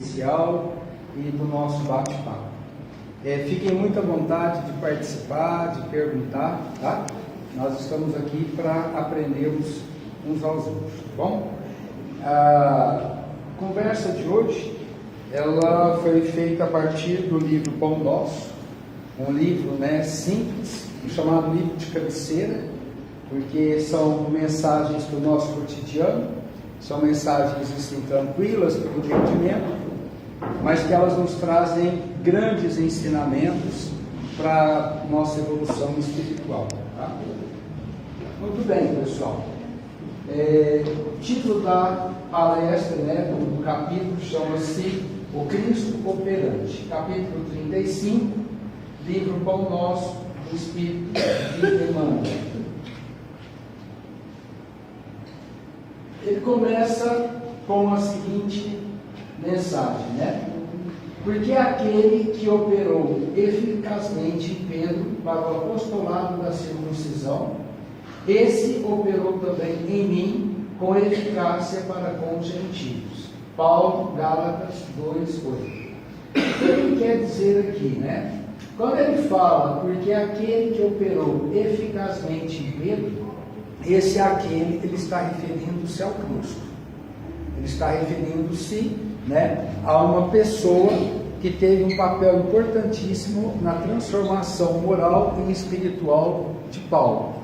inicial e do nosso bate-papo. Fiquem muito à vontade de participar, de perguntar, tá? Nós estamos aqui para aprendermos uns aos outros, tá bom? A conversa de hoje, ela foi feita a partir do livro Pão Nosso, um livro simples, chamado livro de cabeceira, porque são mensagens do nosso cotidiano, são mensagens assim, tranquilas para o entendimento, mas que elas nos trazem grandes ensinamentos para a nossa evolução espiritual. Tá? Muito bem, pessoal. O título da palestra, do capítulo, chama-se O Cristo Operante. Capítulo 35, livro Pão Nosso, do Espírito de Emmanuel. Ele começa com a seguinte mensagem, Porque aquele que operou eficazmente Pedro para o apostolado da circuncisão, esse operou também em mim com eficácia para com os gentios. Paulo, Gálatas 2:8. O que ele quer dizer aqui, Quando ele fala, porque aquele que operou eficazmente em Pedro, esse aquele, ele está referindo-se ao Cristo. Ele está referindo-se, a uma pessoa que teve um papel importantíssimo na transformação moral e espiritual de Paulo.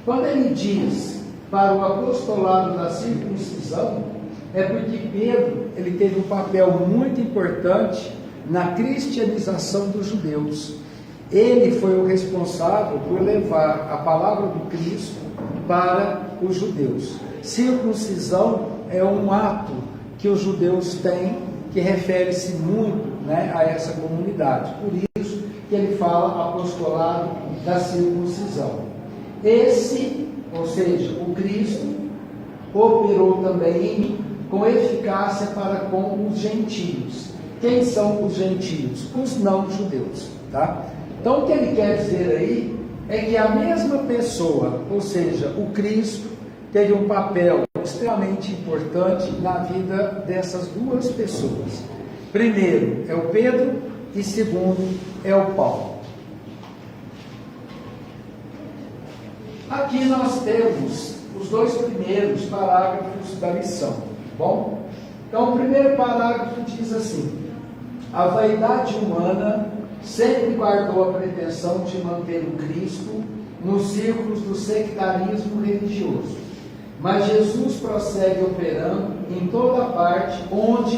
Quando ele diz para o apostolado da circuncisão, é porque Pedro, ele teve um papel muito importante na cristianização dos judeus. Ele foi o responsável por levar a palavra do Cristo para os judeus. Circuncisão é um ato que os judeus têm, que refere-se muito a essa comunidade. Por isso que ele fala apostolado da circuncisão. Esse, ou seja, o Cristo, operou também em mim com eficácia para com os gentios. Quem são os gentios? Os não-judeus. Tá? Então, o que ele quer dizer aí é que a mesma pessoa, ou seja, o Cristo, teve um papel extremamente importante na vida dessas duas pessoas. Primeiro é o Pedro e segundo é o Paulo. Aqui nós temos os dois primeiros parágrafos da lição, bom? Então o primeiro parágrafo diz assim: a vaidade humana sempre guardou a pretensão de manter o Cristo nos círculos do sectarismo religioso. Mas Jesus prossegue operando em toda parte onde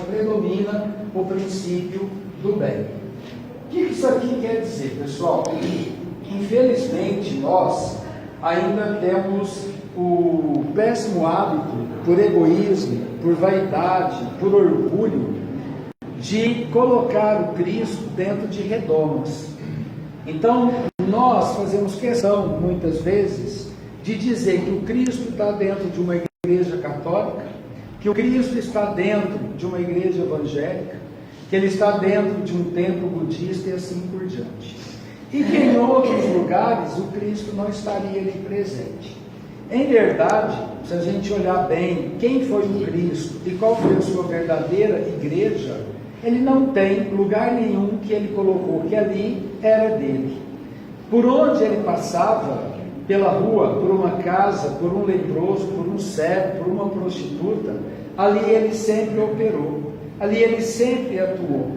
predomina o princípio do bem. O que isso aqui quer dizer, pessoal? Infelizmente, nós ainda temos o péssimo hábito, por egoísmo, por vaidade, por orgulho, de colocar o Cristo dentro de redomas. Então, nós fazemos questão, muitas vezes, de dizer que o Cristo está dentro de uma igreja católica, que o Cristo está dentro de uma igreja evangélica, que ele está dentro de um templo budista e assim por diante. E que em outros lugares o Cristo não estaria ali presente. Em verdade, se a gente olhar bem quem foi o Cristo e qual foi a sua verdadeira igreja, ele não tem lugar nenhum que ele colocou que ali era dele. Por onde ele passava, pela rua, por uma casa, por um leproso, por um cego, por uma prostituta, ali ele sempre operou, ali ele sempre atuou.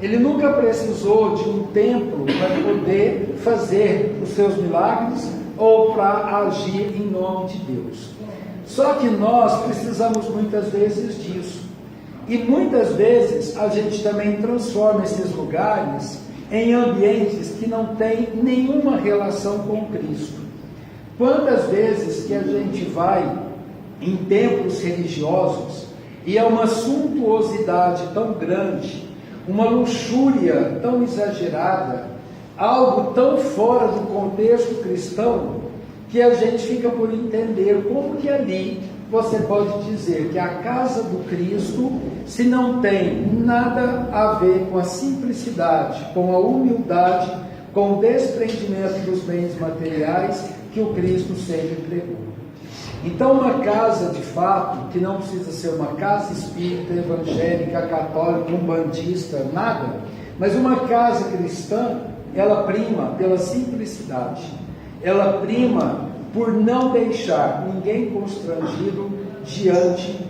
Ele nunca precisou de um templo para poder fazer os seus milagres ou para agir em nome de Deus. Só que nós precisamos muitas vezes disso. E muitas vezes a gente também transforma esses lugares em ambientes que não têm nenhuma relação com Cristo. Quantas vezes que a gente vai em templos religiosos e é uma suntuosidade tão grande, uma luxúria tão exagerada, algo tão fora do contexto cristão, que a gente fica por entender como que ali você pode dizer que a casa do Cristo, se não tem nada a ver com a simplicidade, com a humildade, com o desprendimento dos bens materiais que o Cristo sempre pregou. Então, uma casa de fato, que não precisa ser uma casa espírita, evangélica, católica, umbandista, nada, mas uma casa cristã, ela prima pela simplicidade, ela prima por não deixar ninguém constrangido diante,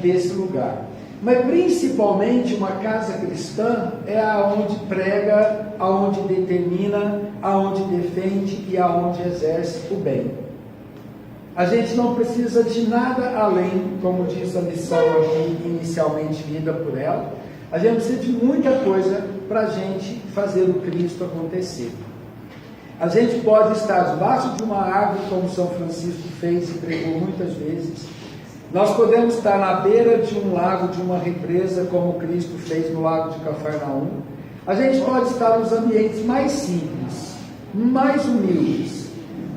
desse lugar. Mas principalmente uma casa cristã é aonde prega, aonde determina, aonde defende e aonde exerce o bem. A gente não precisa de nada além, como diz a missão aqui inicialmente lida por ela, a gente precisa de muita coisa para a gente fazer o Cristo acontecer. A gente pode estar debaixo de uma árvore, como São Francisco fez e pregou muitas vezes. Nós podemos estar na beira de um lago, de uma represa, como Cristo fez no lago de Cafarnaum. A gente pode estar nos ambientes mais simples, mais humildes.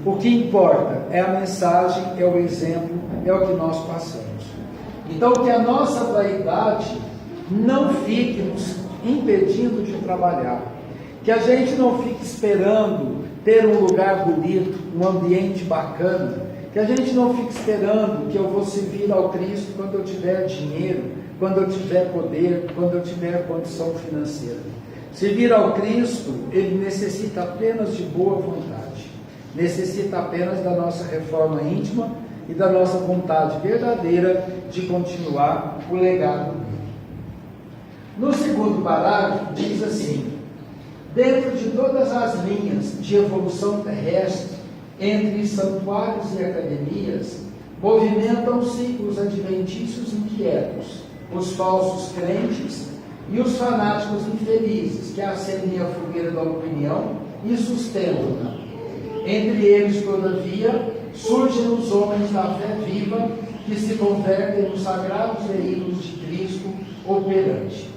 O que importa é a mensagem, é o exemplo, é o que nós passamos. Então, que a nossa vaidade não fique nos impedindo de trabalhar. Que a gente não fique esperando ter um lugar bonito, um ambiente bacana. Que a gente não fique esperando que eu vou servir ao Cristo quando eu tiver dinheiro, quando eu tiver poder, quando eu tiver condição financeira. Servir ao Cristo, ele necessita apenas de boa vontade. Necessita apenas da nossa reforma íntima e da nossa vontade verdadeira de continuar o legado dele. No segundo parágrafo, diz assim: dentro de todas as linhas de evolução terrestre, entre santuários e academias, movimentam-se os adventícios inquietos, os falsos crentes e os fanáticos infelizes, que acendem a fogueira da opinião e sustentam-na. Entre eles, todavia, surgem os homens da fé viva, que se convertem nos sagrados veículos de Cristo operante.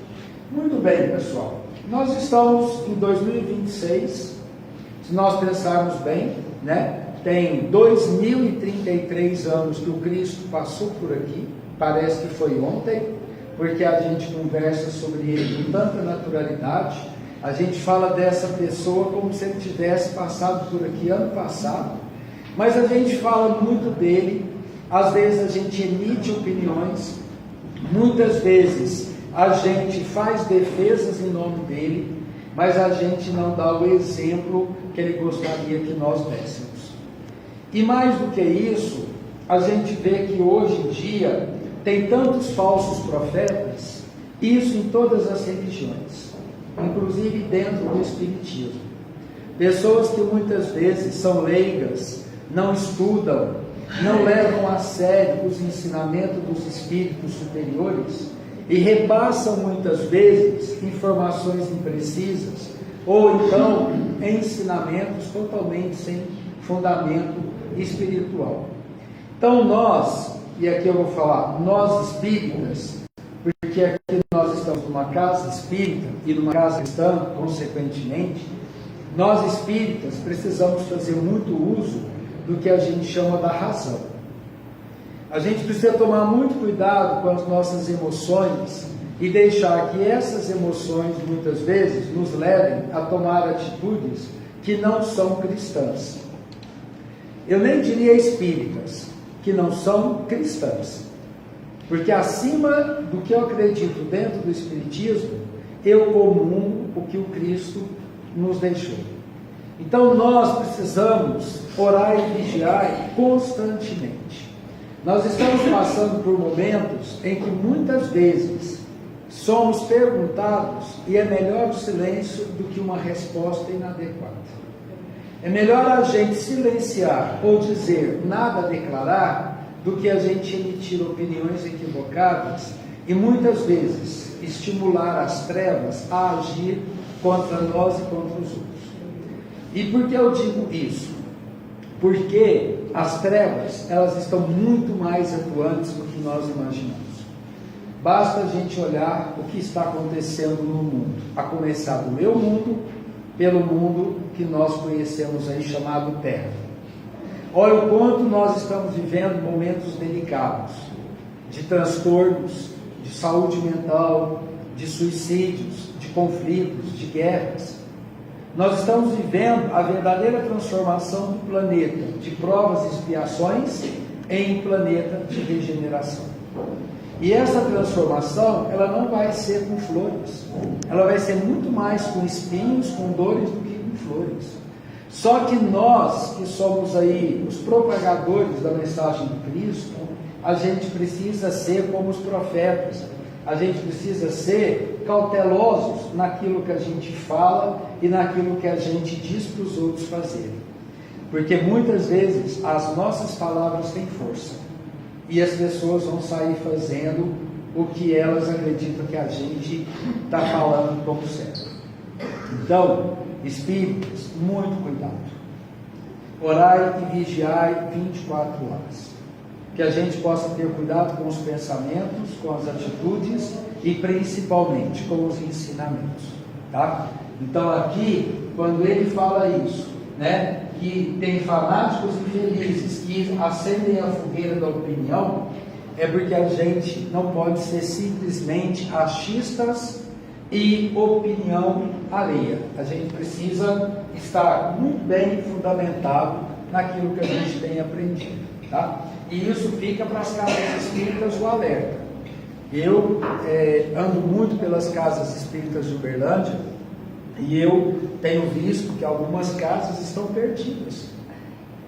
Muito bem, pessoal. Nós estamos em 2026, se nós pensarmos bem, tem 2033 anos que o Cristo passou por aqui, parece que foi ontem, porque a gente conversa sobre ele com tanta naturalidade, a gente fala dessa pessoa como se ele tivesse passado por aqui ano passado, mas a gente fala muito dele, às vezes a gente emite opiniões, muitas vezes a gente faz defesas em nome dele, mas a gente não dá o exemplo que ele gostaria que nós dessemos. E mais do que isso, a gente vê que hoje em dia tem tantos falsos profetas, isso em todas as religiões, inclusive dentro do Espiritismo. Pessoas que muitas vezes são leigas, não estudam, não levam a sério os ensinamentos dos espíritos superiores e repassam muitas vezes informações imprecisas ou então ensinamentos totalmente sem fundamento espiritual. Então nós, e aqui eu vou falar, nós espíritas, porque aqui nós estamos numa casa espírita e numa casa cristã, consequentemente, nós espíritas precisamos fazer muito uso do que a gente chama da razão. A gente precisa tomar muito cuidado com as nossas emoções e deixar que essas emoções, muitas vezes, nos levem a tomar atitudes que não são cristãs. Eu nem diria espíritas, que não são cristãs. Porque acima do que eu acredito dentro do Espiritismo, eu comungo o que o Cristo nos deixou. Então nós precisamos orar e vigiar constantemente. Nós estamos passando por momentos em que muitas vezes somos perguntados e é melhor o silêncio do que uma resposta inadequada. É melhor a gente silenciar ou dizer nada a declarar do que a gente emitir opiniões equivocadas e muitas vezes estimular as trevas a agir contra nós e contra os outros. E por que eu digo isso? Porque as trevas, elas estão muito mais atuantes do que nós imaginamos. Basta a gente olhar o que está acontecendo no mundo, a começar do meu mundo, pelo mundo que nós conhecemos aí chamado Terra. Olha o quanto nós estamos vivendo momentos delicados, de transtornos, de saúde mental, de suicídios, de conflitos, de guerras. Nós estamos vivendo a verdadeira transformação do planeta, de provas e expiações, em planeta de regeneração. E essa transformação, ela não vai ser com flores, ela vai ser muito mais com espinhos, com dores, do que com flores. Só que nós, que somos aí os propagadores da mensagem de Cristo, a gente precisa ser como os profetas, a gente precisa ser cautelosos naquilo que a gente fala e naquilo que a gente diz para os outros fazerem. Porque muitas vezes as nossas palavras têm força e as pessoas vão sair fazendo o que elas acreditam que a gente está falando como certo. Então, espíritos, muito cuidado. Orai e vigiai 24 horas. Que a gente possa ter cuidado com os pensamentos, com as atitudes e principalmente com os ensinamentos. Tá? Então aqui, quando ele fala isso, né, que tem fanáticos infelizes que acendem a fogueira da opinião, é porque a gente não pode ser simplesmente achistas e opinião alheia. A gente precisa estar muito bem fundamentado naquilo que a gente tem aprendido. Tá? E isso fica para as casas espíritas o alerta. Eu ando muito pelas casas espíritas de Uberlândia e eu tenho visto que algumas casas estão perdidas.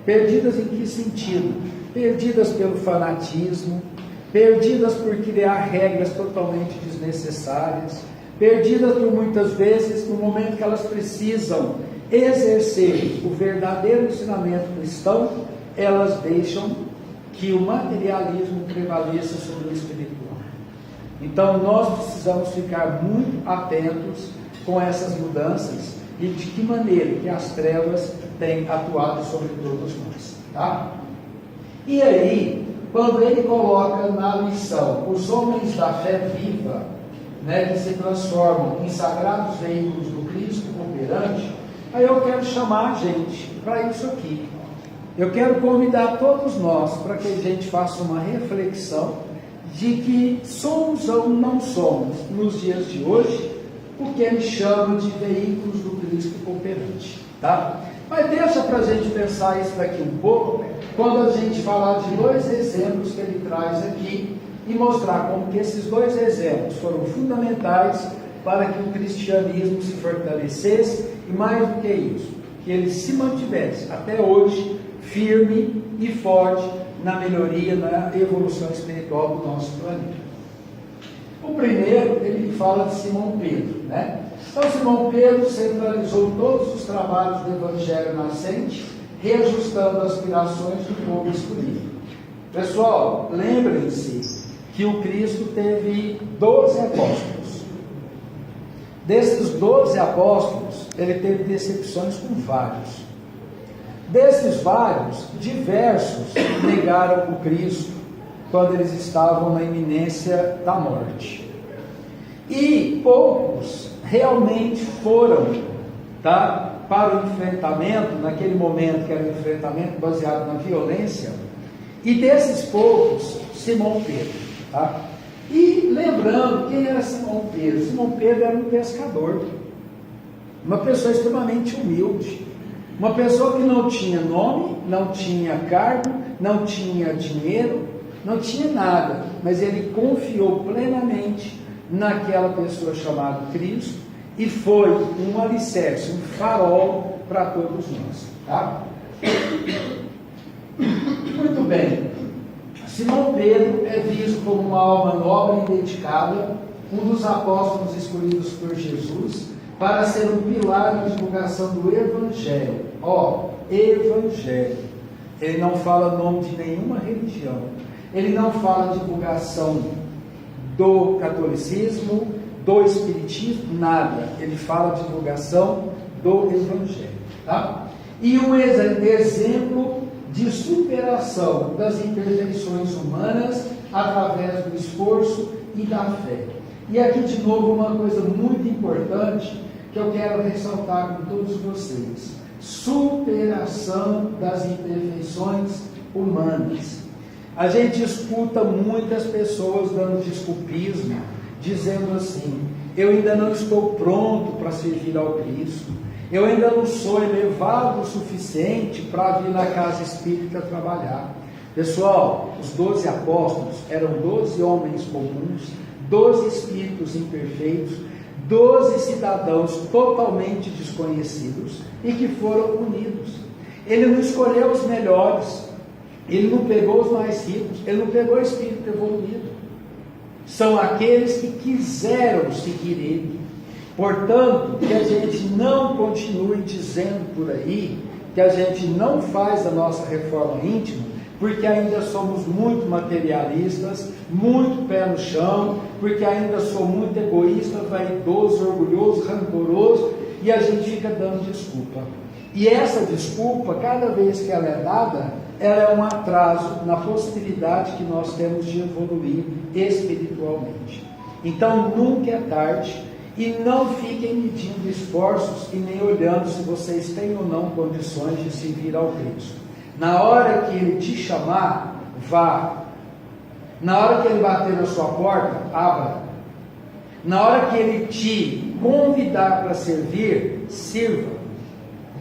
Perdidas em que sentido? Perdidas pelo fanatismo, perdidas por criar regras totalmente desnecessárias, perdidas por muitas vezes, no momento que elas precisam exercer o verdadeiro ensinamento cristão, elas deixam que o materialismo prevaleça sobre o espiritual. Então nós precisamos ficar muito atentos com essas mudanças e de que maneira que as trevas têm atuado sobre todos nós. Tá? E aí, quando ele coloca na lição os homens da fé viva, né, que se transformam em sagrados veículos do Cristo operante, aí eu quero chamar a gente para isso aqui. Eu quero convidar todos nós para que a gente faça uma reflexão de que somos ou não somos, nos dias de hoje, o que ele chama de veículos do Cristo cooperante. Tá? Mas deixa para a gente pensar isso daqui um pouco, quando a gente falar de dois exemplos que ele traz aqui e mostrar como que esses dois exemplos foram fundamentais para que o cristianismo se fortalecesse e, mais do que isso, que ele se mantivesse até hoje firme e forte na melhoria, na evolução espiritual do nosso planeta. O primeiro, ele fala de Simão Pedro, né? Então, Simão Pedro centralizou todos os trabalhos do Evangelho nascente, reajustando as aspirações do povo escolhido. Pessoal, lembrem-se que o Cristo teve 12 apóstolos. Desses 12 apóstolos, ele teve decepções com vários. Desses vários, diversos negaram o Cristo quando eles estavam na iminência da morte. E poucos realmente foram, tá, para o enfrentamento, naquele momento que era um enfrentamento baseado na violência, e desses poucos, Simão Pedro. Tá? E lembrando, quem era Simão Pedro? Simão Pedro era um pescador, uma pessoa extremamente humilde, uma pessoa que não tinha nome, não tinha cargo, não tinha dinheiro, não tinha nada, mas ele confiou plenamente naquela pessoa chamada Cristo e foi um alicerce, um farol para todos nós. Tá? Muito bem. Simão Pedro é visto como uma alma nobre e dedicada, um dos apóstolos escolhidos por Jesus para ser um pilar na divulgação do Evangelho. Evangelho. Ele não fala o nome de nenhuma religião. Ele não fala divulgação do catolicismo, do espiritismo, nada. Ele fala divulgação do Evangelho. Tá? E um exemplo de superação das imperfeições humanas através do esforço e da fé. E aqui de novo uma coisa muito importante que eu quero ressaltar com todos vocês: superação das imperfeições humanas. A gente escuta muitas pessoas dando desculpismo, dizendo assim: eu ainda não estou pronto para servir ao Cristo, eu ainda não sou elevado o suficiente para vir na casa espírita trabalhar. Pessoal, os 12 apóstolos eram 12 homens comuns, 12 espíritos imperfeitos, 12 cidadãos totalmente desconhecidos e que foram unidos. Ele não escolheu os melhores, ele não pegou os mais ricos, ele não pegou o espírito evoluído. São aqueles que quiseram seguir ele. Portanto, que a gente não continue dizendo por aí que a gente não faz a nossa reforma íntima, porque ainda somos muito materialistas, muito pé no chão, porque ainda sou muito egoísta, vaidoso, orgulhoso, rancoroso, e a gente fica dando desculpa. E essa desculpa, cada vez que ela é dada, ela é um atraso na possibilidade que nós temos de evoluir espiritualmente. Então, nunca é tarde, e não fiquem medindo esforços e nem olhando se vocês têm ou não condições de servir ao Cristo. Na hora que Ele te chamar, vá. Na hora que Ele bater na sua porta, abra. Na hora que Ele te convidar para servir, sirva,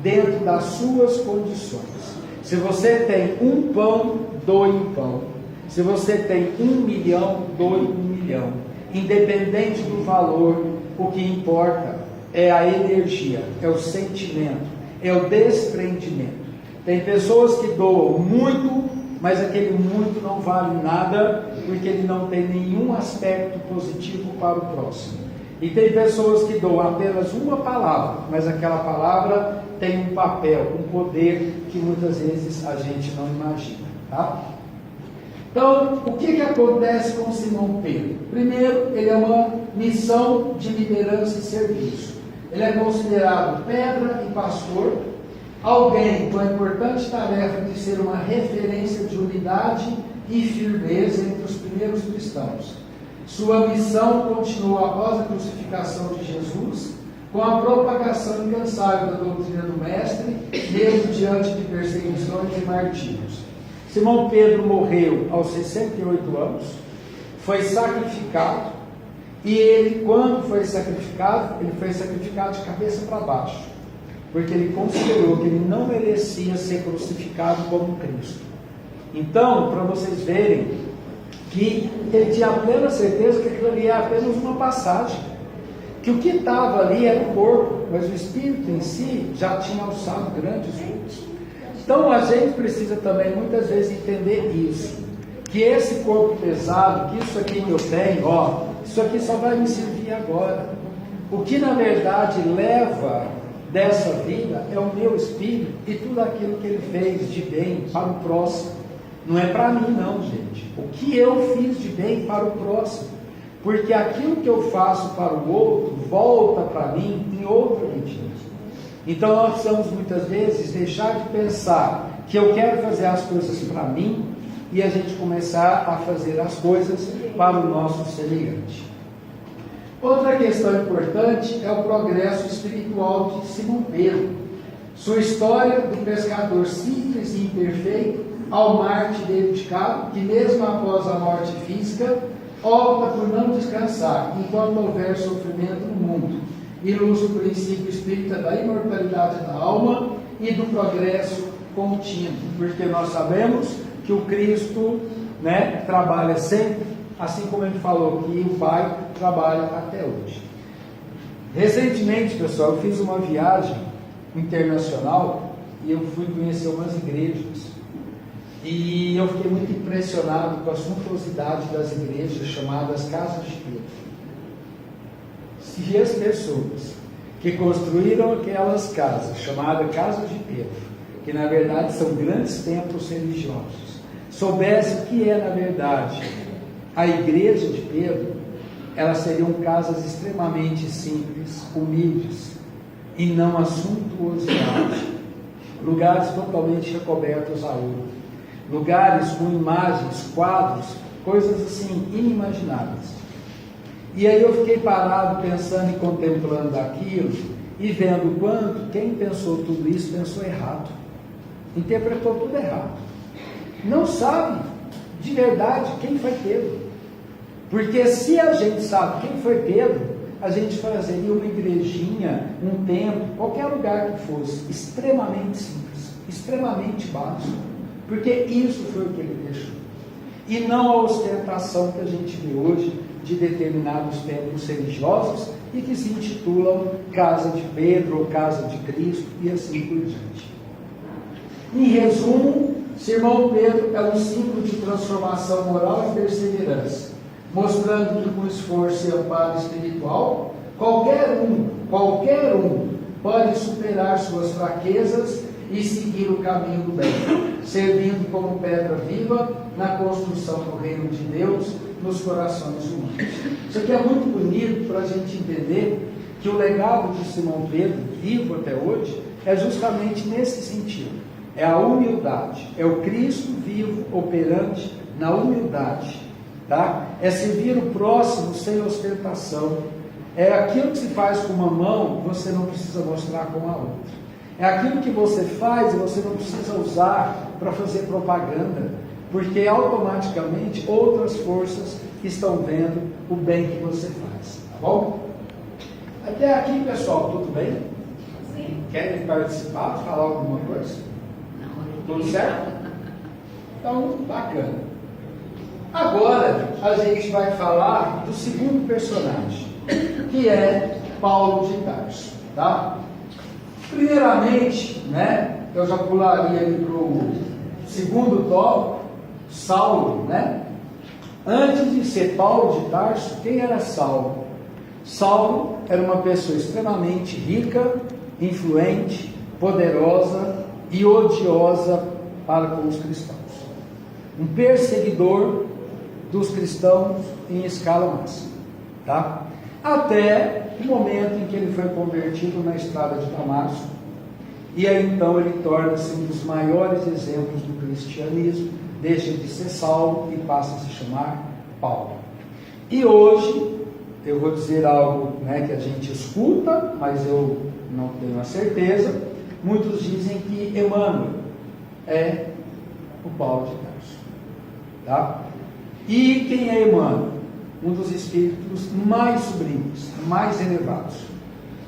dentro das suas condições. Se você tem um pão, doe um pão. Se você tem 1 milhão, doe 1 milhão. Independente do valor, o que importa é a energia, é o sentimento, é o desprendimento. Tem pessoas que doam muito, mas aquele muito não vale nada, porque ele não tem nenhum aspecto positivo para o próximo. E tem pessoas que doam apenas uma palavra, mas aquela palavra tem um papel, um poder que muitas vezes a gente não imagina, tá? Então, o que acontece com Simão Pedro? Primeiro, ele é uma missão de liderança e serviço. Ele é considerado pedra e pastor, alguém com a importante tarefa de ser uma referência de unidade e firmeza entre os primeiros cristãos. Sua missão continua após a crucificação de Jesus, com a propagação incansável da doutrina do Mestre, mesmo diante de perseguições e martírios. Simão Pedro morreu aos 68 anos, foi sacrificado, e ele, quando foi sacrificado, ele foi sacrificado de cabeça para baixo, porque ele considerou que ele não merecia ser crucificado como Cristo. Então, para vocês verem que ele tinha plena certeza que aquilo ali era apenas uma passagem, que o que estava ali era o corpo, mas o espírito em si já tinha alçado grandes voos. Então a gente precisa também muitas vezes entender isso, que esse corpo pesado, que isso aqui que eu tenho, isso aqui só vai me servir agora. O que na verdade leva dessa vida é o meu espírito e tudo aquilo que ele fez de bem para o próximo. Não é para mim não, gente. O que eu fiz de bem para o próximo. Porque aquilo que eu faço para o outro volta para mim em outra medida. Então nós precisamos muitas vezes deixar de pensar que eu quero fazer as coisas para mim e a gente começar a fazer as coisas para o nosso semelhante. Outra questão importante é o progresso espiritual de Simão Pedro. Sua história do pescador simples e imperfeito ao Marte dedicado, que mesmo após a morte física, opta por não descansar enquanto houver sofrimento no mundo. Ilustra o princípio espírita da imortalidade da alma e do progresso contínuo, porque nós sabemos que o Cristo, trabalha sempre, assim como ele falou que o Pai trabalha até hoje. Recentemente, pessoal, eu fiz uma viagem internacional e eu fui conhecer umas igrejas. E eu fiquei muito impressionado com a suntuosidade das igrejas chamadas Casas de Pedro. Se as pessoas que construíram aquelas casas, chamadas Casas de Pedro, que na verdade são grandes templos religiosos, soubessem o que é na verdade a igreja de Pedro, elas seriam casas extremamente simples, humildes, e não a suntuosidade, lugares totalmente recobertos a ouro, lugares com imagens, quadros, coisas assim inimagináveis. E aí eu fiquei parado pensando e contemplando aquilo e vendo o quanto quem pensou tudo isso pensou errado, interpretou tudo errado, não sabe de verdade quem foi Pedro, porque se a gente sabe quem foi Pedro, a gente fazeria uma igrejinha, um templo, qualquer lugar que fosse, extremamente simples, extremamente básico, Porque isso foi o que ele deixou. E não a ostentação que a gente vê hoje de determinados templos religiosos e que se intitulam Casa de Pedro ou Casa de Cristo e assim por diante. Em resumo, Simão Pedro é um símbolo de transformação moral e perseverança, mostrando que com esforço e amparo espiritual, qualquer um pode superar suas fraquezas e seguir o caminho do bem, servindo como pedra viva na construção do reino de Deus nos corações humanos. Isso aqui é muito bonito para a gente entender que o legado de Simão Pedro, vivo até hoje, é justamente nesse sentido. É a humildade, é o Cristo vivo operante na humildade, tá? É servir o próximo sem ostentação. É aquilo que se faz com uma mão, você não precisa mostrar com a outra. É aquilo que você faz e você não precisa usar para fazer propaganda, porque automaticamente outras forças estão vendo o bem que você faz, tá bom? Até aqui, pessoal, tudo bem? Sim. Querem participar, falar alguma coisa? Tudo certo? Então, bacana. Agora, a gente vai falar do segundo personagem, que é Paulo de Tarso, tá? Primeiramente, né, eu já pularia ali para o segundo tópico, Saulo, né? Antes de ser Paulo de Tarso, quem era Saulo? Saulo era uma pessoa extremamente rica, influente, poderosa e odiosa para com os cristãos. Um perseguidor dos cristãos em escala máxima, tá? Até o momento em que ele foi convertido na estrada de Damasco, e aí então ele torna-se um dos maiores exemplos do cristianismo, deixa de ser Saulo e passa a se chamar Paulo. E hoje, eu vou dizer algo, né, que a gente escuta, mas eu não tenho a certeza, muitos dizem que Emmanuel é o Paulo de Tarso, tá? E quem é Emmanuel? Um dos espíritos mais sublimes, mais elevados,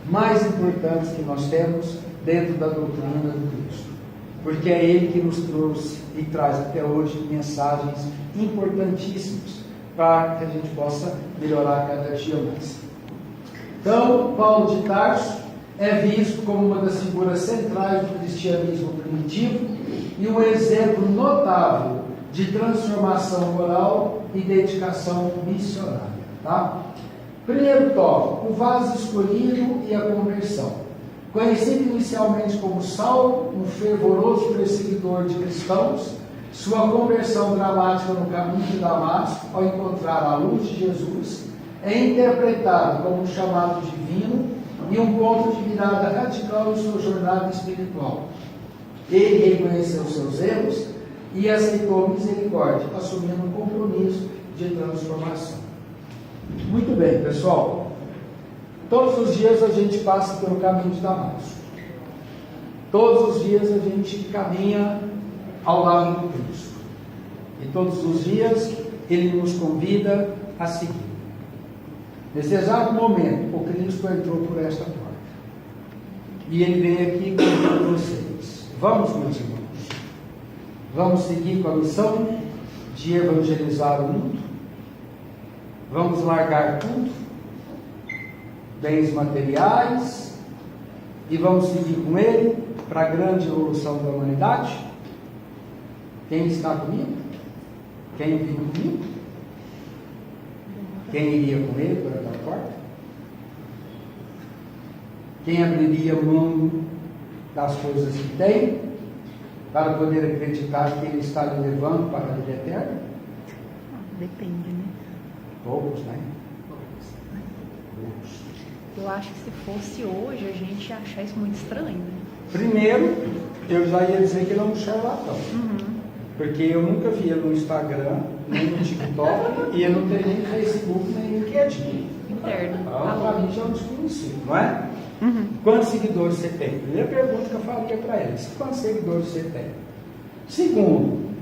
mais importantes que nós temos dentro da doutrina do Cristo, porque é ele que nos trouxe e traz até hoje mensagens importantíssimas para que a gente possa melhorar cada dia mais. Então, Paulo de Tarso é visto como uma das figuras centrais do cristianismo primitivo e um exemplo notável de transformação moral e dedicação missionária, tá? Primeiro tópico, o vaso escolhido e a conversão. Conhecido inicialmente como Saulo, um fervoroso perseguidor de cristãos, sua conversão dramática no caminho de Damasco, ao encontrar a luz de Jesus, é interpretado como um chamado divino e um ponto de virada radical em sua jornada espiritual. Ele reconheceu seus erros e aceitou a misericórdia, assumindo um compromisso de transformação. Muito bem, pessoal. Todos os dias a gente passa pelo caminho de Damasco. Todos os dias a gente caminha ao lado do Cristo. E todos os dias Ele nos convida a seguir. Nesse exato momento, o Cristo entrou por esta porta. E Ele veio aqui com vocês. Vamos, meus irmãos. Vamos seguir com a missão de evangelizar o mundo? Vamos largar tudo, bens materiais, e vamos seguir com ele para a grande evolução da humanidade? Quem está comigo? Quem vive comigo? Quem iria com ele por aquela porta? Quem abriria mão das coisas que tem para poder acreditar que Ele está lhe levando para a vida eterna? Depende, né? Poucos, né? Poucos. Eu acho que se fosse hoje, a gente ia achar isso muito estranho, né? Primeiro, eu já ia dizer que ele é um charlatão. Porque eu nunca vi ele no Instagram, nem no TikTok, e eu não tenho nem Facebook, nem LinkedIn. Interno. Então, para mim já é um desconhecido, não é? Quantos seguidores você tem? Primeira pergunta que eu faria para eles: quantos seguidores você tem? Segundo,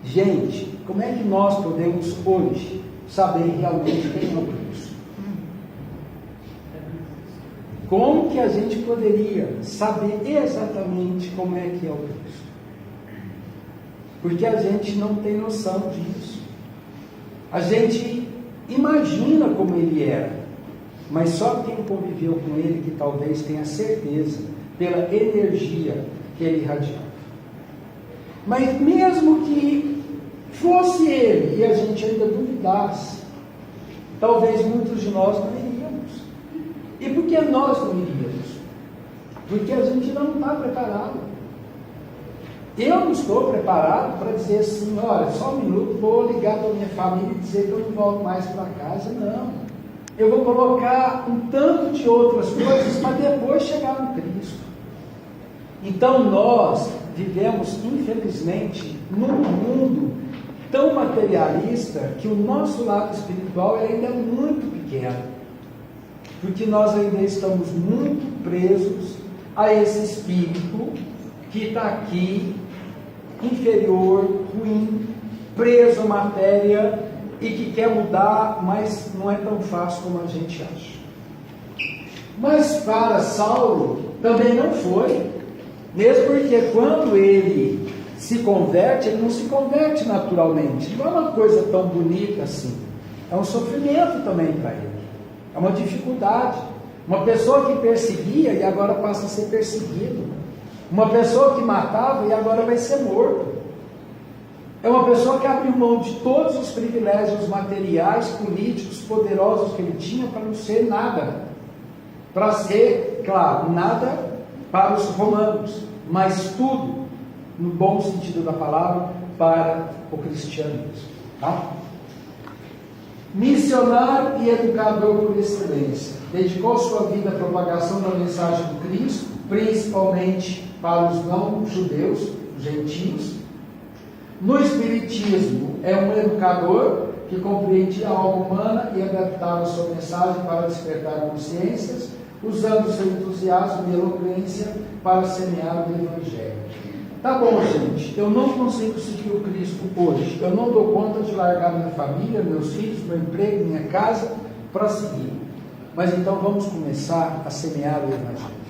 gente, como é que nós podemos hoje saber realmente quem é o Cristo? Como que a gente poderia saber exatamente como é que é o Cristo? porque a gente não tem noção disso. A gente imagina como ele era, mas só quem conviveu com ele que talvez tenha certeza pela energia que ele irradiava. Mas mesmo que fosse ele e a gente ainda duvidasse, talvez muitos de nós não iríamos. E por que nós não iríamos? Porque a gente não está preparado. Eu não estou preparado para dizer assim, olha, só um minuto, vou ligar para a minha família e dizer que eu não volto mais para casa. Não. Eu vou colocar um tanto de outras coisas para depois chegar no Cristo. Então nós vivemos, infelizmente, num mundo tão materialista que o nosso lado espiritual ainda é muito pequeno. Porque nós ainda estamos muito presos a esse espírito que está aqui, inferior, ruim, preso à matéria e que quer mudar, mas não é tão fácil como a gente acha. Mas para Saulo também não foi, mesmo porque quando ele se converte, ele não se converte naturalmente, não é uma coisa tão bonita assim, é um sofrimento também para ele, é uma dificuldade. Uma pessoa que perseguia e agora passa a ser perseguido. Uma pessoa que matava e agora vai ser morto. É uma pessoa que abriu mão de todos os privilégios materiais, políticos, poderosos que ele tinha para não ser nada. Para ser, claro, nada para os romanos, mas tudo, no bom sentido da palavra, para o cristianismo. Tá? Missionário e educador por excelência. Dedicou sua vida à propagação da mensagem do Cristo, principalmente para os não-judeus, gentios. No Espiritismo, é um educador que compreendia a alma humana e adaptava sua mensagem para despertar consciências, usando seu entusiasmo e eloquência para semear o Evangelho. Tá bom, gente, eu não consigo seguir o Cristo hoje, eu não dou conta de largar minha família, meus filhos, meu emprego, minha casa, para seguir. Mas então vamos começar a semear o Evangelho.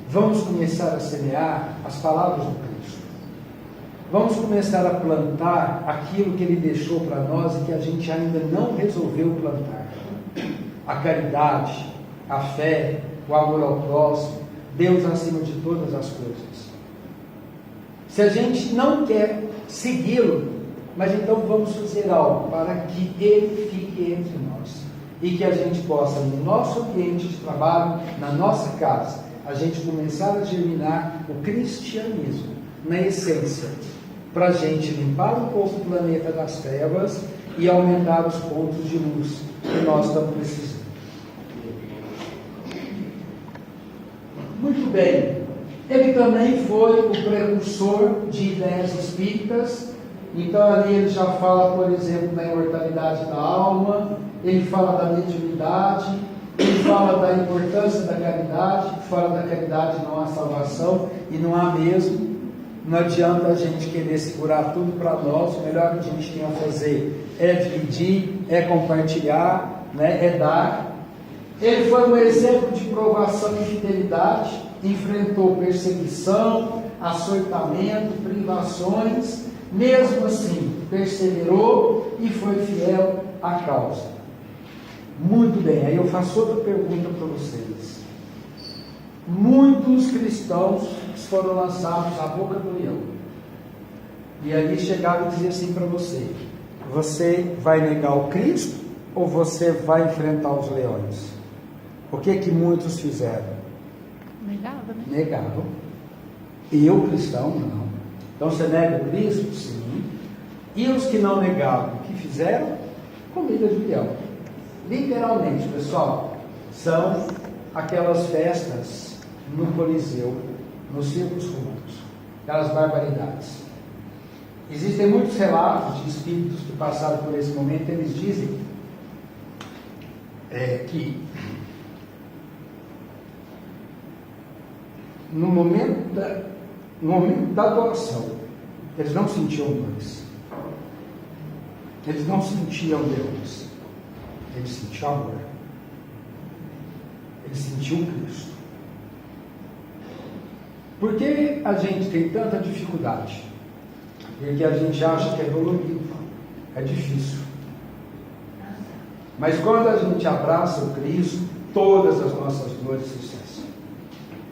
Vamos começar a semear as palavras do Cristo. Vamos começar a plantar aquilo que Ele deixou para nós e que a gente ainda não resolveu plantar. A caridade, a fé, o amor ao próximo, Deus acima de todas as coisas. Se a gente não quer segui-lo, mas então vamos fazer algo para que Ele fique entre nós. E que a gente possa, no nosso ambiente de trabalho, na nossa casa, a gente começar a germinar o cristianismo, na essência, para a gente limpar um pouco o planeta das trevas e aumentar os pontos de luz que nós estamos precisando. Muito bem. Ele também foi o precursor de ideias espíritas. Então ali ele já fala, por exemplo, da imortalidade da alma, ele fala da mediunidade, ele fala da importância da caridade, fala da caridade não há salvação, e não há mesmo. Não adianta a gente querer segurar tudo para nós, o melhor que a gente tem a fazer é dividir, é compartilhar, né, é dar. Ele foi um exemplo de provação e fidelidade, enfrentou perseguição, açoitamento, privações, mesmo assim perseverou e foi fiel à causa. Muito bem, aí eu faço outra pergunta para vocês. Muitos cristãos foram lançados à boca do leão, e ali chegava e dizia assim para você: você vai negar o Cristo ou você vai enfrentar os leões? O que muitos fizeram? Negava, né? Negavam. Eu, cristão, não. Então você nega o Cristo? Sim. E os que não negavam, o que fizeram? Comida de leão. Literalmente, pessoal, são aquelas festas no Coliseu, nos circos romanos, aquelas barbaridades. Existem muitos relatos de espíritos que passaram por esse momento. Eles dizem que no momento da adoração, eles não sentiam dores, eles não sentiam leões, eles sentiam amor, eles sentiam Cristo. Por que a gente tem tanta dificuldade porque a gente acha que é dolorido, é difícil. Mas quando a gente abraça o Cristo, todas as nossas dores se cessam,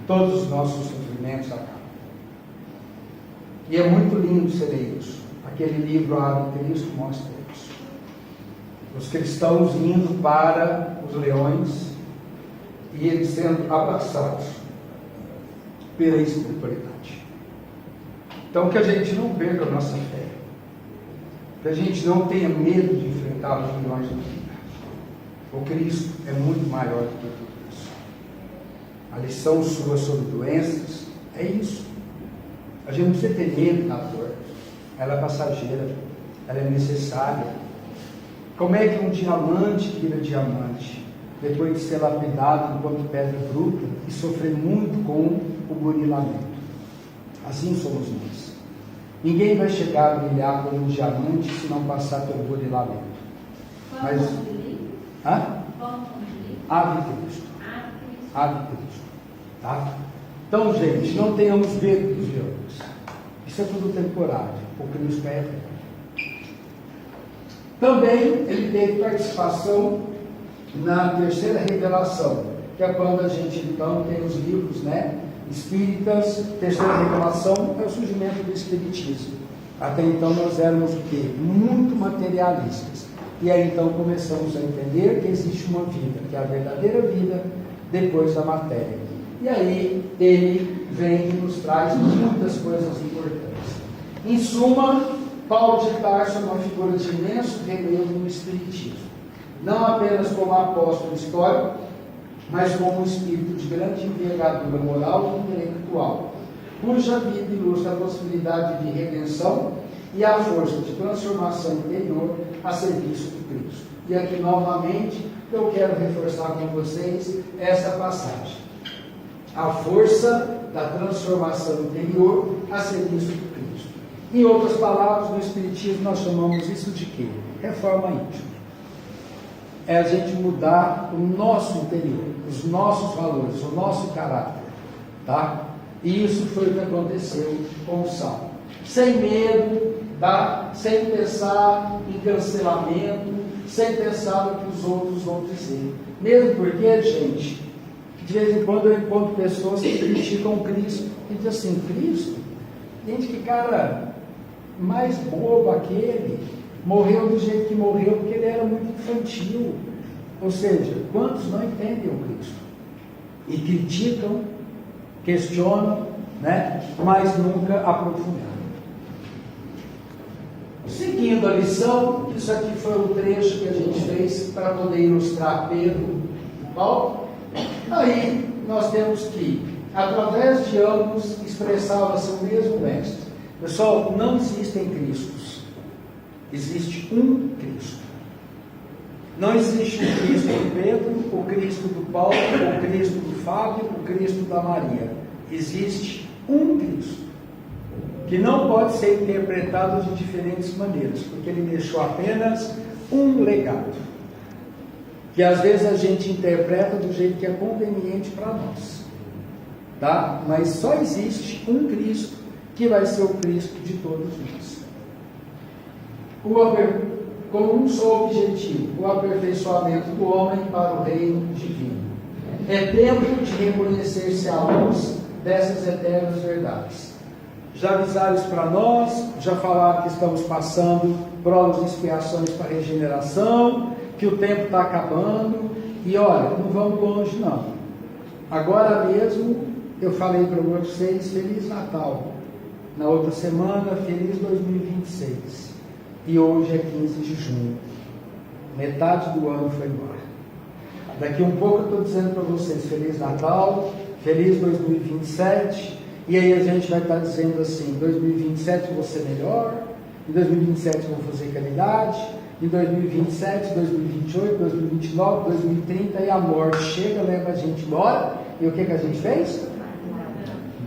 todos os nossos sofrimentos acabam. E é muito lindo você ler isso. Aquele livro Ave Cristo mostra isso. Os cristãos indo para os leões e eles sendo abraçados pela espiritualidade. Então que a gente não perca a nossa fé, que a gente não tenha medo de enfrentar os leões da vida. O Cristo é muito maior do que tudo isso. A lição sua sobre doenças é isso. A gente não precisa ter medo da dor. Ela é passageira, ela é necessária. Como é que um diamante vira diamante depois de ser lapidado enquanto pedra bruta e sofrer muito com o burilamento? Assim somos nós. Ninguém vai chegar a brilhar como um diamante se não passar pelo burilamento. Mas Ave Cristo. Ave Cristo. Tá? Então, gente, não tenhamos medo dos leões. Isso é tudo temporário. O Cristo é eterno. Também ele teve participação na terceira revelação, que é quando a gente então tem os livros, espíritas. Terceira revelação é o surgimento do espiritismo. Até então nós éramos o quê? Muito materialistas. E aí então começamos a entender que existe uma vida, que é a verdadeira vida depois da matéria. E aí ele vem e nos traz muitas coisas importantes. Em suma, Paulo de Tarso é uma figura de imenso relevo no espiritismo. Não apenas como apóstolo histórico, mas como um espírito de grande envergadura moral e intelectual, cuja vida ilustra a possibilidade de redenção e a força de transformação interior a serviço de Cristo. E aqui novamente eu quero reforçar com vocês essa passagem. A força da transformação interior a serviço de Cristo. Em outras palavras, no Espiritismo nós chamamos isso de quê? Reforma íntima. É a gente mudar o nosso interior, os nossos valores, o nosso caráter. Tá? E isso foi o que aconteceu com o Saulo. Sem medo, sem pensar em cancelamento, sem pensar no que os outros vão dizer. Mesmo porque, gente, de vez em quando eu encontro pessoas que criticam Cristo. E dizem assim, Cristo? Gente, que cara mais bobo aquele. Morreu do jeito que morreu porque ele era muito infantil. Ou seja, quantos não entendem o Cristo? E criticam, questionam, mas nunca aprofundaram. Seguindo a lição, isso aqui foi o trecho que a gente fez para poder ilustrar Pedro e Paulo. Aí nós temos que, através de ambos, expressava-se o mesmo mestre. Pessoal, não existem Cristos. Existe um Cristo. Não existe o Cristo do Pedro, o Cristo do Paulo, o Cristo do Fábio, o Cristo da Maria. Existe um Cristo, que não pode ser interpretado de diferentes maneiras, porque ele deixou apenas um legado, que às vezes a gente interpreta do jeito que é conveniente para nós, tá? Mas só existe um Cristo, que vai ser o Cristo de todos nós. Com um só objetivo, o aperfeiçoamento do homem para o reino divino. É tempo de reconhecer-se à luz dessas eternas verdades. Já avisaram isso para nós, já falaram que estamos passando provas e expiações para regeneração, que o tempo está acabando, e olha, não vamos longe não. Agora mesmo eu falei para vocês, Feliz Natal. Na outra semana, Feliz 2026. E hoje é 15 de junho. Metade do ano foi embora. Daqui um pouco eu estou dizendo para vocês, Feliz Natal, Feliz 2027. E aí a gente vai estar dizendo assim, 2027 eu vou ser melhor, em 2027 eu vou fazer caridade, em 2027, 2028, 2029, 2030, e a morte chega, leva a gente embora, e o que a gente fez?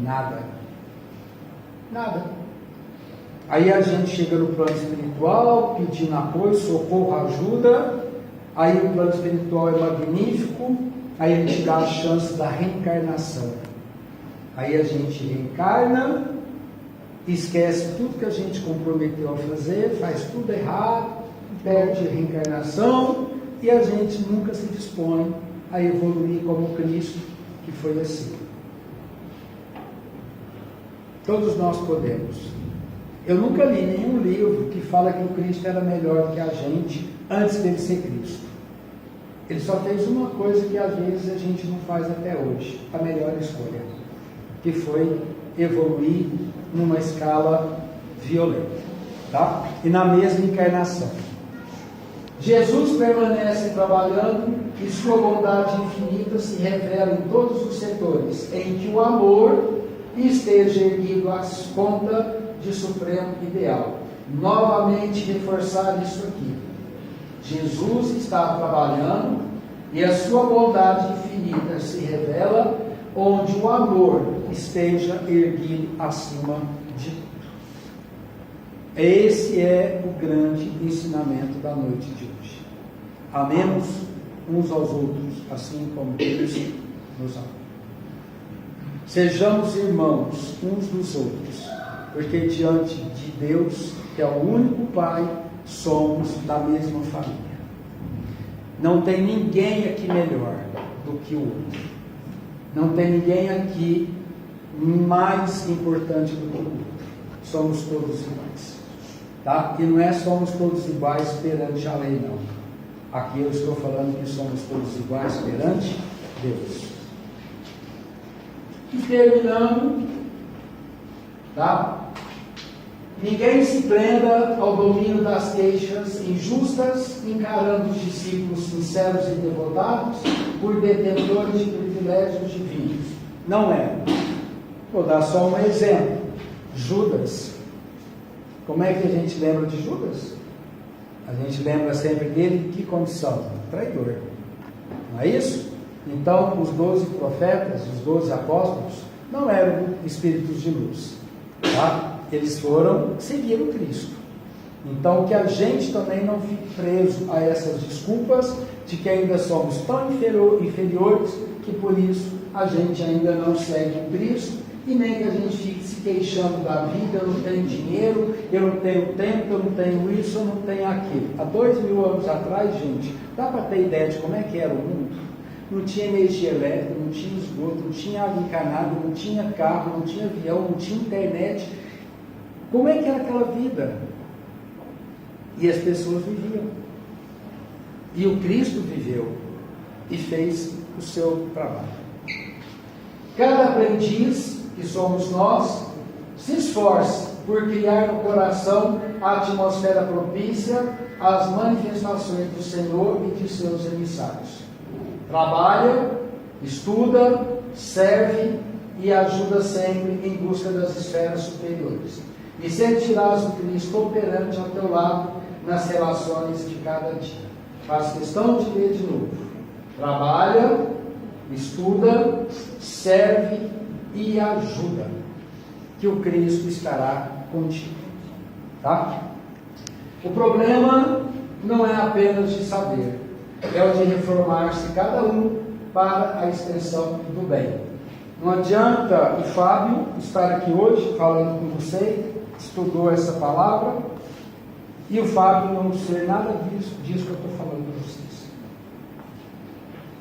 Nada. Aí a gente chega no plano espiritual, pedindo apoio, socorro, ajuda, aí o plano espiritual é magnífico, aí ele te dá a chance da reencarnação. Aí a gente reencarna, esquece tudo que a gente comprometeu a fazer, faz tudo errado, perde a reencarnação e a gente nunca se dispõe a evoluir como Cristo, que foi assim. Todos nós podemos. Eu nunca li nenhum livro que fala que o Cristo era melhor do que a gente antes dele ser Cristo. Ele só fez uma coisa que às vezes a gente não faz até hoje, a melhor escolha, que foi evoluir numa escala violenta, tá? E na mesma encarnação. Jesus permanece trabalhando e sua bondade infinita se revela em todos os setores em que o amor esteja erguido às contas de supremo ideal. Novamente reforçar isso aqui. Jesus está trabalhando e a sua bondade infinita se revela onde o amor esteja erguido acima de tudo. Esse é o grande ensinamento da noite de hoje. Amemos uns aos outros, assim como Cristo nos ama. Sejamos irmãos uns dos outros, porque diante de Deus, que é o único Pai, somos da mesma família. Não tem ninguém aqui melhor do que o outro. Não tem ninguém aqui mais importante do que o outro. Somos todos iguais. Tá? E não é somos todos iguais perante a lei, não. Aqui eu estou falando que somos todos iguais perante Deus. E terminando, tá? Ninguém se prenda ao domínio das queixas injustas, encarando os discípulos sinceros e devotados por detentores de privilégios divinos. Não é. Vou dar só um exemplo. Judas. Como é que a gente lembra de Judas? A gente lembra sempre dele em que condição? Traidor. Não é isso? Então, os 12 profetas, os 12 apóstolos, não eram espíritos de luz. Tá? Eles seguiram Cristo. Então, que a gente também não fique preso a essas desculpas de que ainda somos tão inferiores que por isso a gente ainda não segue o Cristo, e nem que a gente fique se queixando da vida. Eu não tenho dinheiro, eu não tenho tempo, eu não tenho isso, eu não tenho aquilo. Há 2000 anos atrás, gente, dá para ter ideia de como é que era o mundo? Não tinha energia elétrica, não tinha esgoto, não tinha água encanada, não tinha carro, não tinha avião, não tinha internet. Como é que era aquela vida? E as pessoas viviam. E o Cristo viveu e fez o seu trabalho. Cada aprendiz, que somos nós, se esforce por criar no coração a atmosfera propícia às manifestações do Senhor e de seus emissários. Trabalha, estuda, serve e ajuda sempre em busca das esferas superiores. E sentirás o Cristo operante ao teu lado nas relações de cada dia. Faz questão de ler de novo. Trabalha, estuda, serve e ajuda, que o Cristo estará contigo. Tá? O problema não é apenas de saber, é o de reformar-se cada um para a extensão do bem. Não adianta o Fábio estar aqui hoje falando com você, estudou essa palavra, e o Fábio não ser nada disso que eu estou falando para vocês.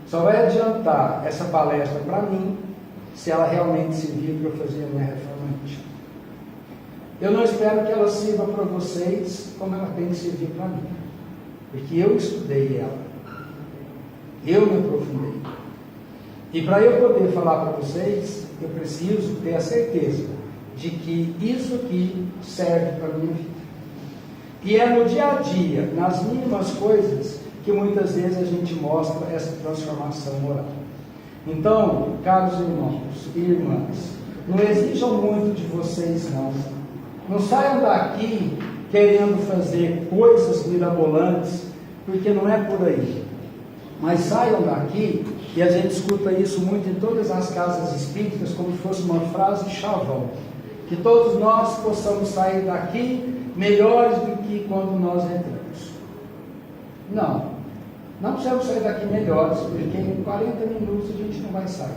Só vai adiantar essa palestra para mim se ela realmente servir para eu fazer a minha reforma íntima. Eu não espero que ela sirva para vocês como ela tem que servir para mim, porque eu estudei ela, eu me aprofundei. E para eu poder falar para vocês, eu preciso ter a certeza de que isso aqui serve para a minha vida. E é no dia a dia, nas mínimas coisas, que muitas vezes a gente mostra essa transformação moral. Então, caros irmãos e irmãs, não exijam muito de vocês, não. Não saiam daqui querendo fazer coisas mirabolantes, porque não é por aí. Mas saiam daqui, e a gente escuta isso muito em todas as casas espíritas, como se fosse uma frase de chavão. Que todos nós possamos sair daqui melhores do que quando nós entramos. Não precisamos sair daqui melhores, porque em 40 minutos a gente não vai sair.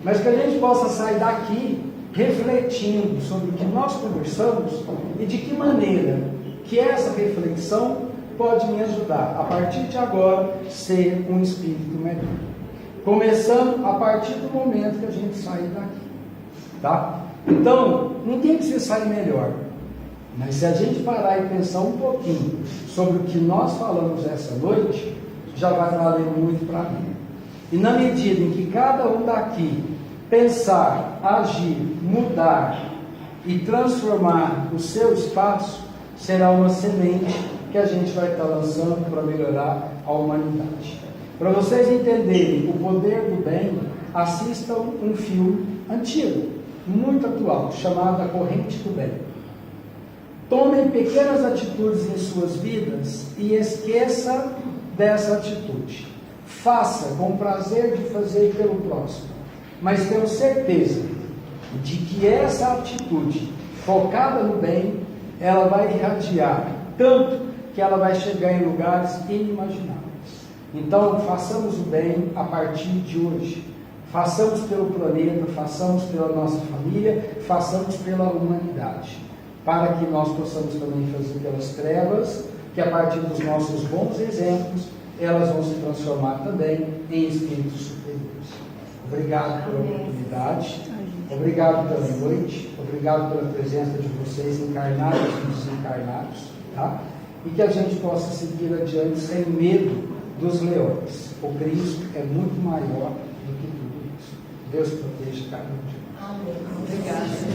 Mas que a gente possa sair daqui refletindo sobre o que nós conversamos e de que maneira que essa reflexão pode me ajudar, a partir de agora, ser um espírito melhor. Começando a partir do momento que a gente sair daqui. Tá? Então, ninguém precisa sair melhor. Mas se a gente parar e pensar um pouquinho sobre o que nós falamos essa noite, já vai valer muito para mim. E na medida em que cada um daqui pensar, agir, mudar e transformar o seu espaço, será uma semente que a gente vai estar lançando para melhorar a humanidade. Para vocês entenderem o poder do bem, assistam um filme antigo, muito atual, chamado A Corrente do Bem. Tomem pequenas atitudes em suas vidas e esqueça dessa atitude. Faça com prazer de fazer pelo próximo, mas tenho certeza de que essa atitude focada no bem, ela vai irradiar tanto que ela vai chegar em lugares inimagináveis. Então, façamos o bem a partir de hoje. Façamos pelo planeta, façamos pela nossa família, façamos pela humanidade, para que nós possamos também fazer pelas trevas, que a partir dos nossos bons exemplos, elas vão se transformar também em espíritos superiores. Obrigado pela oportunidade, obrigado pela noite, obrigado pela presença de vocês, encarnados e desencarnados, tá? E que a gente possa seguir adiante sem medo dos leões. O Cristo é muito maior do que tudo isso. Deus proteja cada um de nós. Amém. Obrigada.